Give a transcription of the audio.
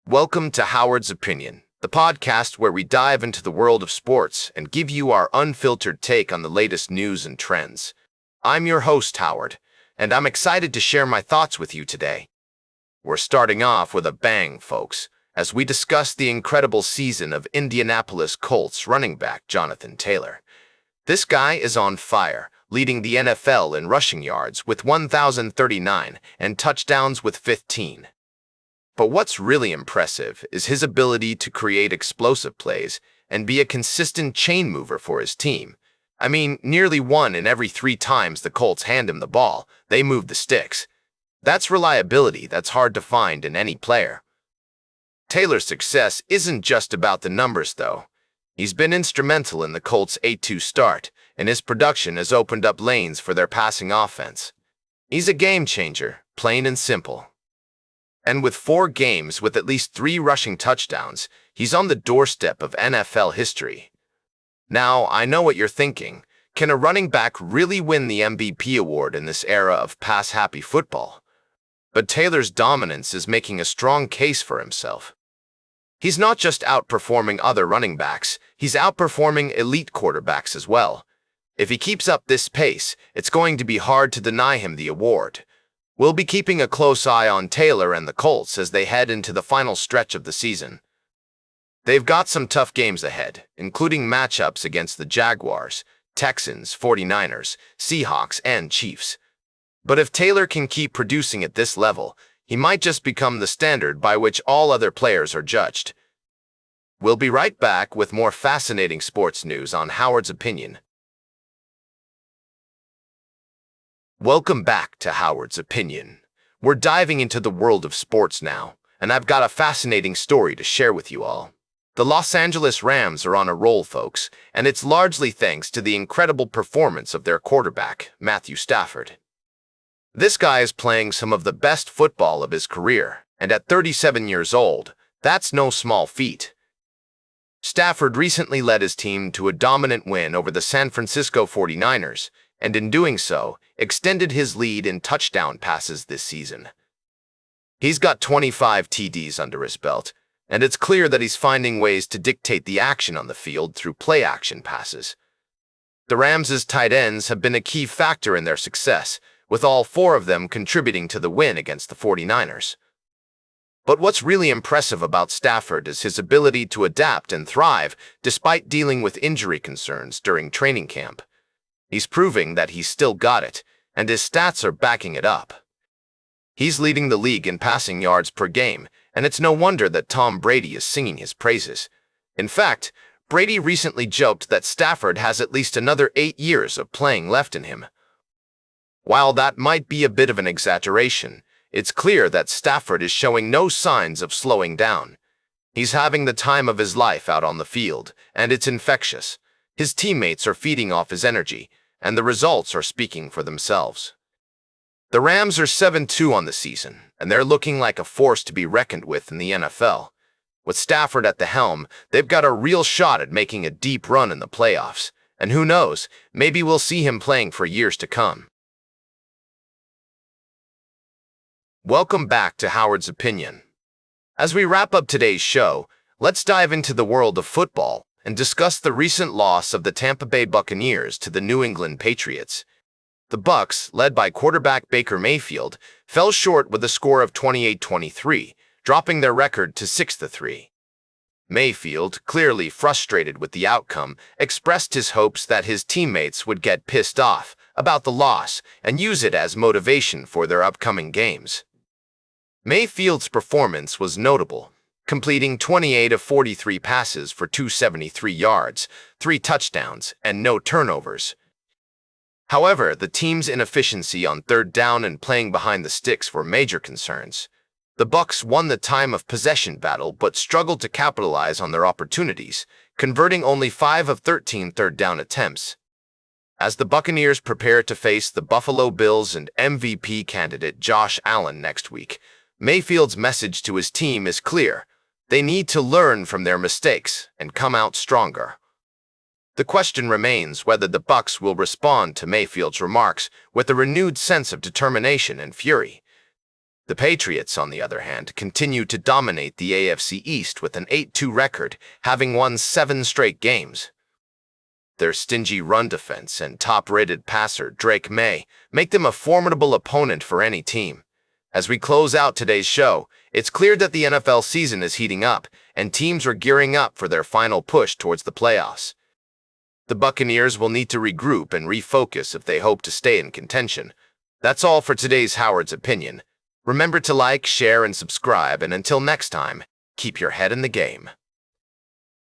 Welcome to Howard's Opinion, the podcast where we dive into the world of sports and give you our unfiltered take on the latest news and trends. I'm your host, Howard, and I'm excited to share my thoughts with you today. We're starting off with a bang, folks, as we discuss the incredible season of Indianapolis Colts running back Jonathan Taylor. This guy is on fire, leading the NFL in rushing yards with 1,039 and touchdowns with 15. But what's really impressive is his ability to create explosive plays and be a consistent chain mover for his team. I mean, nearly 1 in every 3 times the Colts hand him the ball, they move the sticks. That's reliability that's hard to find in any player. Taylor's success isn't just about the numbers, though. He's been instrumental in the Colts' 8-2 start, and his production has opened up lanes for their passing offense. He's a game changer, plain and simple. And with 4 games with at least 3 rushing touchdowns, he's on the doorstep of NFL history. Now, I know what you're thinking. Can a running back really win the MVP award in this era of pass-happy football? But Taylor's dominance is making a strong case for himself. He's not just outperforming other running backs, he's outperforming elite quarterbacks as well. If he keeps up this pace, it's going to be hard to deny him the award. We'll be keeping a close eye on Taylor and the Colts as they head into the final stretch of the season. They've got some tough games ahead, including matchups against the Jaguars, Texans, 49ers, Seahawks, and Chiefs. But if Taylor can keep producing at this level, he might just become the standard by which all other players are judged. We'll be right back with more fascinating sports news on Howard's Opinion. Welcome back to Howard's Opinion. We're diving into the world of sports now, and I've got a fascinating story to share with you all. The Los Angeles Rams are on a roll, folks, and it's largely thanks to the incredible performance of their quarterback, Matthew Stafford. This guy is playing some of the best football of his career, and at 37 years old, that's no small feat. Stafford recently led his team to a dominant win over the San Francisco 49ers, and in doing so, extended his lead in touchdown passes this season. He's got 25 TDs under his belt, and it's clear that he's finding ways to dictate the action on the field through play-action passes. The Rams' tight ends have been a key factor in their success, with all 4 of them contributing to the win against the 49ers. But what's really impressive about Stafford is his ability to adapt and thrive despite dealing with injury concerns during training camp. He's proving that he's still got it, and his stats are backing it up. He's leading the league in passing yards per game, and it's no wonder that Tom Brady is singing his praises. In fact, Brady recently joked that Stafford has at least another 8 years of playing left in him. While that might be a bit of an exaggeration, it's clear that Stafford is showing no signs of slowing down. He's having the time of his life out on the field, and it's infectious. His teammates are feeding off his energy, and the results are speaking for themselves. The Rams are 7-2 on the season, and they're looking like a force to be reckoned with in the NFL. With Stafford at the helm, they've got a real shot at making a deep run in the playoffs, and who knows, maybe we'll see him playing for years to come. Welcome back to Howard's Opinion. As we wrap up today's show, let's dive into the world of football and discuss the recent loss of the Tampa Bay Buccaneers to the New England Patriots. The Bucs, led by quarterback Baker Mayfield, fell short with a score of 28-23, dropping their record to 6-3. Mayfield, clearly frustrated with the outcome, expressed his hopes that his teammates would get pissed off about the loss and use it as motivation for their upcoming games. Mayfield's performance was notable, completing 28 of 43 passes for 273 yards, 3 touchdowns, and no turnovers. However, the team's inefficiency on third down and playing behind the sticks were major concerns. The Bucs won the time of possession battle but struggled to capitalize on their opportunities, converting only 5 of 13 third down attempts. As the Buccaneers prepare to face the Buffalo Bills and MVP candidate Josh Allen next week, Mayfield's message to his team is clear. They need to learn from their mistakes and come out stronger. The question remains whether the Bucs will respond to Mayfield's remarks with a renewed sense of determination and fury. The Patriots, on the other hand, continue to dominate the AFC East with an 8-2 record, having won 7 straight games. Their stingy run defense and top-rated passer, Drake May, make them a formidable opponent for any team. As we close out today's show, it's clear that the NFL season is heating up, and teams are gearing up for their final push towards the playoffs. The Buccaneers will need to regroup and refocus if they hope to stay in contention. That's all for today's Howard's Opinion. Remember to like, share, and subscribe, and until next time, keep your head in the game.